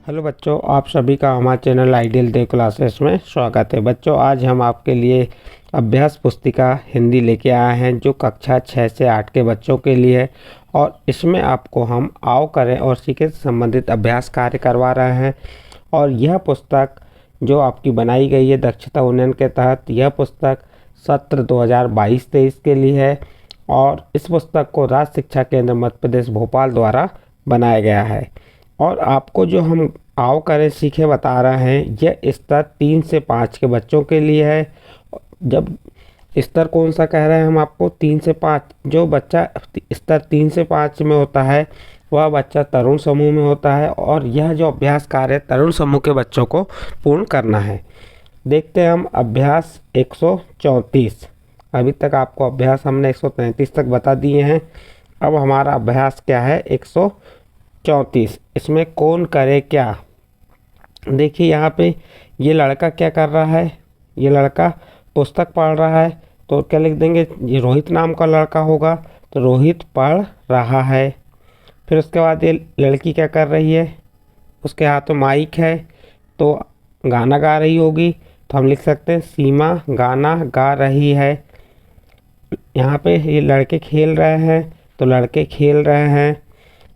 Hello बच्चों, आप सभी का हमारे चैनल आइडियल डे क्लासेस में स्वागत है। बच्चों, आज हम आपके लिए अभ्यास पुस्तिका हिंदी लेके आए हैं जो कक्षा 6 से 8 के बच्चों के लिए है। और इसमें आपको हम आओ करें और सीखें से संबंधित अभ्यास कार्य करवा रहे हैं। और यह पुस्तक जो आपकी बनाई गई है दक्षता उन्नयन के तहत, यह पुस्तक सत्र 2022-23 के लिए है। और इस पुस्तक को राज्य शिक्षा केंद्र मध्य प्रदेश भोपाल द्वारा बनाया गया है। और आपको जो हम आओ करें सीखे बता रहे हैं, यह स्तर 3 से 5 के बच्चों के लिए है। जब स्तर कौन सा कह रहे हैं हम आपको, 3 से 5, जो बच्चा स्तर 3 से 5 में होता है वह बच्चा तरुण समूह में होता है। और यह जो अभ्यास कार्य तरुण समूह के बच्चों को पूर्ण करना है। देखते हैं हम अभ्यास 134। अभी तक आपको अभ्यास हमने 133 तक बता दिए हैं। अब हमारा अभ्यास क्या है, 134। इसमें कौन करे क्या। देखिए यहाँ पे ये लड़का क्या कर रहा है, ये लड़का पुस्तक पढ़ रहा है। तो क्या लिख देंगे, ये रोहित नाम का लड़का होगा, तो रोहित पढ़ रहा है। फिर उसके बाद ये लड़की क्या कर रही है, उसके हाथ में माइक है तो गाना गा रही होगी। तो हम लिख सकते हैं सीमा गाना गा रही है। यहाँ पे ये लड़के खेल रहे हैं तो लड़के खेल रहे हैं।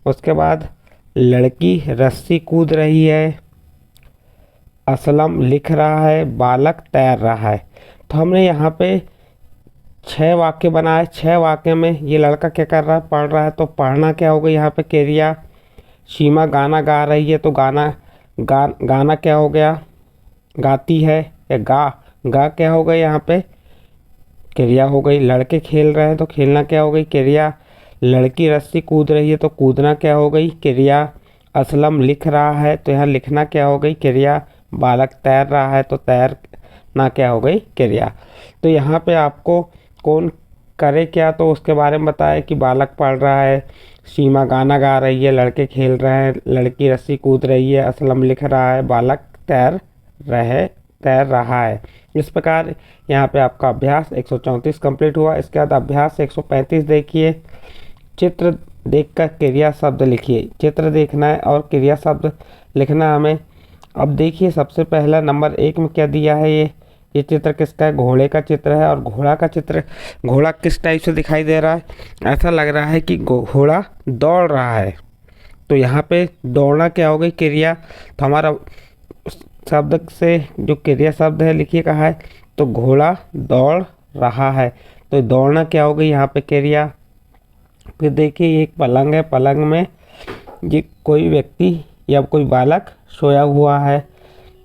उसके बाद लड़की रस्सी कूद रही है। असलम लिख रहा है, बालक तैर रहा है। तो हमने यहाँ पे 6 वाक्य बनाए। 6 वाक्य में ये लड़का क्या कर रहा है, पढ़ रहा है। तो पढ़ना क्या होगा यहाँ पे, क्रिया। सीमा गाना गा रही है तो गाना क्या हो गया, गाती है। या गा क्या होगा यहाँ पे, क्रिया हो गई। लड़के खेल रहे हैं तो खेलना क्या हो गई, क्रिया। लड़की रस्सी कूद रही है तो कूदना क्या हो गई, क्रिया। असलम लिख रहा है तो यहाँ लिखना क्या हो गई, क्रिया। बालक तैर रहा है तो तैरना क्या हो गई, क्रिया। तो यहाँ पे आपको कौन करे क्या, तो उसके बारे में बताया कि बालक पढ़ रहा है, सीमा गाना गा रही है, लड़के खेल रहे हैं, लड़की रस्सी कूद रही है, असलम लिख रहा है, बालक तैर रहा है। इस प्रकार यहाँ पे आपका अभ्यास 134 कंप्लीट हुआ। इसके बाद अभ्यास 135 देखिए। चित्र देखकर क्रिया शब्द लिखिए। चित्र देखना है और क्रिया शब्द लिखना हमें। अब देखिए सबसे पहला नंबर 1 में क्या दिया है, ये चित्र किसका है, घोड़े का चित्र है। और घोड़ा का चित्र, घोड़ा किस टाइप से दिखाई दे रहा है, ऐसा लग रहा है कि घोड़ा दौड़ रहा है। तो यहाँ पे दौड़ना क्या हो गई, क्रिया। तो हमारा शब्द से जो क्रिया शब्द है लिखिए कहाँ है, तो घोड़ा दौड़ रहा है। तो दौड़ना क्या हो गई यहाँ पे, क्रिया। फिर देखिए ये एक पलंग है, पलंग में ये कोई व्यक्ति या कोई बालक सोया हुआ है।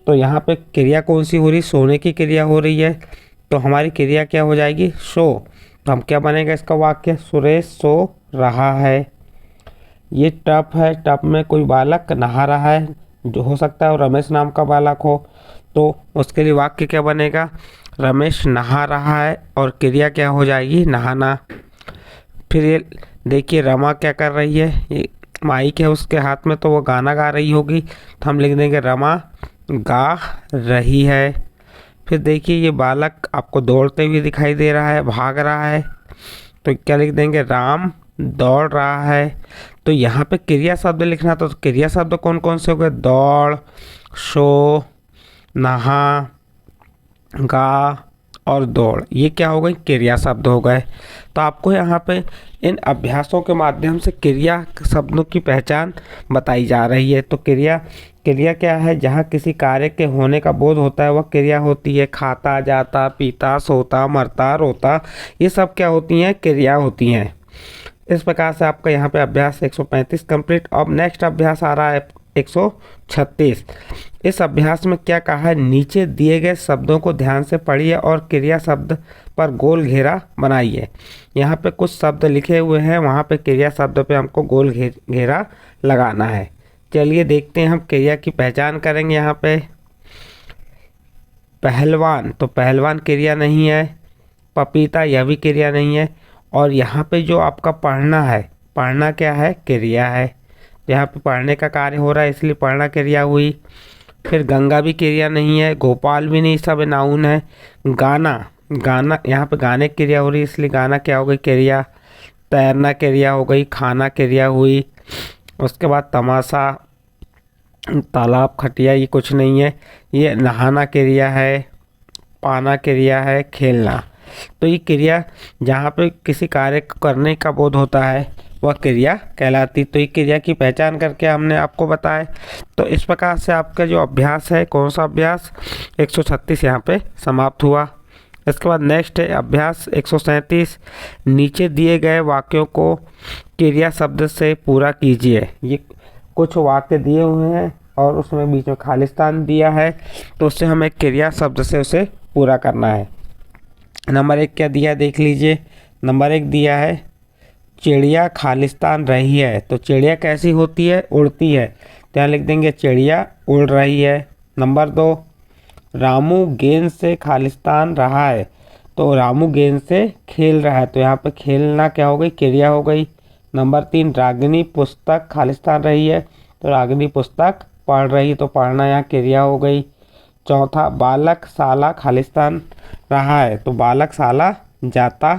तो यहाँ पे क्रिया कौन सी हो रही, सोने की क्रिया हो रही है। तो हमारी क्रिया क्या हो जाएगी, सो। तो हम क्या बनेगा इसका वाक्य, सुरेश सो रहा है। ये टब है, टब में कोई बालक नहा रहा है, जो हो सकता है और रमेश नाम का बालक हो। तो उसके लिए वाक्य क्या बनेगा, रमेश नहा रहा है। और क्रिया क्या हो जाएगी, नहाना। फिर ये देखिए रमा क्या कर रही है, ये माइक है उसके हाथ में तो वो गाना गा रही होगी। तो हम लिख देंगे रमा गा रही है। फिर देखिए ये बालक आपको दौड़ते हुए दिखाई दे रहा है, भाग रहा है। तो क्या लिख देंगे, राम दौड़ रहा है। तो यहाँ पे क्रिया शब्द लिखना, तो क्रिया शब्द कौन कौन से हो गए, दौड़, सो, नहा, गा और दौड़। ये क्या हो गई, क्रिया शब्द हो गए। तो आपको यहाँ पे इन अभ्यासों के माध्यम से क्रिया शब्दों की पहचान बताई जा रही है। तो क्रिया क्या है, जहाँ किसी कार्य के होने का बोध होता है वह क्रिया होती है। खाता, जाता, पीता, सोता, मरता, रोता, ये सब क्या होती हैं, क्रिया होती हैं। इस प्रकार से आपका यहाँ पे अभ्यास 135 कंप्लीट। अब नेक्स्ट अभ्यास आ रहा है 136। इस अभ्यास में क्या कहा है, नीचे दिए गए शब्दों को ध्यान से पढ़िए और क्रिया शब्द पर गोल घेरा बनाइए। यहाँ पे कुछ शब्द लिखे हुए हैं, वहाँ पे क्रिया शब्द पे हमको गोल घेरा लगाना है। चलिए देखते हैं, हम क्रिया की पहचान करेंगे। यहाँ पे पहलवान, तो पहलवान क्रिया नहीं है। पपीता, यह भी क्रिया नहीं है। और यहाँ पे जो आपका पढ़ना है, पढ़ना क्या है, क्रिया है। यहाँ पे पढ़ने का कार्य हो रहा है इसलिए पढ़ना क्रिया हुई। फिर गंगा भी क्रिया नहीं है, गोपाल भी नहीं, सब नाउन है। गाना यहाँ पे गाने की क्रिया हो रही है इसलिए गाना क्या हो गई, क्रिया। तैरना क्रिया हो गई, खाना क्रिया हुई। उसके बाद तमाशा, तालाब, खटिया ये कुछ नहीं है। ये नहाना क्रिया है, पाना क्रिया है, खेलना। तो ये क्रिया जहाँ पे किसी कार्य को करने का बोध होता है वह क्रिया कहलाती। तो ये क्रिया की पहचान करके हमने आपको बताया। तो इस प्रकार से आपका जो अभ्यास है, कौन सा अभ्यास, 136 यहाँ पे समाप्त हुआ। इसके बाद नेक्स्ट है अभ्यास 137। नीचे दिए गए वाक्यों को क्रिया शब्द से पूरा कीजिए। ये कुछ वाक्य दिए हुए हैं और उसमें बीच में खालिस्तान दिया है, तो उससे हमें क्रिया शब्द से उसे पूरा करना है। नंबर 1 क्या दिया देख लीजिए। नंबर 1 दिया है चिड़िया खालिस्तान रही है। तो चिड़िया कैसी होती है, उड़ती है, तो यहाँ लिख देंगे चिड़िया उड़ रही है। नंबर 2 रामू गेंद से खालिस्तान रहा है। तो रामू गेंद से खेल रहा है, तो यहाँ पे खेलना क्या हो गई, क्रिया हो गई। नंबर 3 रागिनी पुस्तक खालिस्तान रही है। तो रागिनी पुस्तक पढ़ रही, तो पढ़ना यहाँ क्रिया हो गई। चौथा बालक शाला खालिस्तान रहा है। तो बालक शाला जाता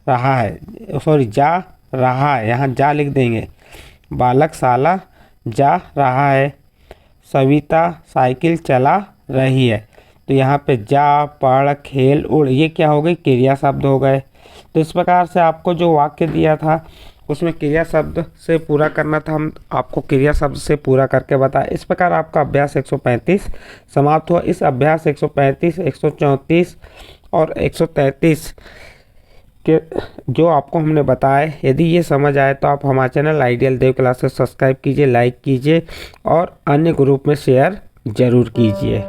रहा है, सॉरी जा रहा है, यहाँ जा लिख देंगे। बालक शाला जा रहा है। सविता साइकिल चला रही है। तो यहाँ पे जा, पढ़, खेल, उड़ ये क्या हो गई, क्रिया शब्द हो गए। तो इस प्रकार से आपको जो वाक्य दिया था उसमें क्रिया शब्द से पूरा करना था। हम आपको क्रिया शब्द से पूरा करके बताए। इस प्रकार आपका अभ्यास 135 समाप्त हुआ। इस अभ्यास 135, 134 और 133 के जो आपको हमने बताया, यदि ये समझ आए तो आप हमारे चैनल आइडियल देव क्लासेस सब्सक्राइब कीजिए, लाइक कीजिए और अन्य ग्रुप में शेयर ज़रूर कीजिए।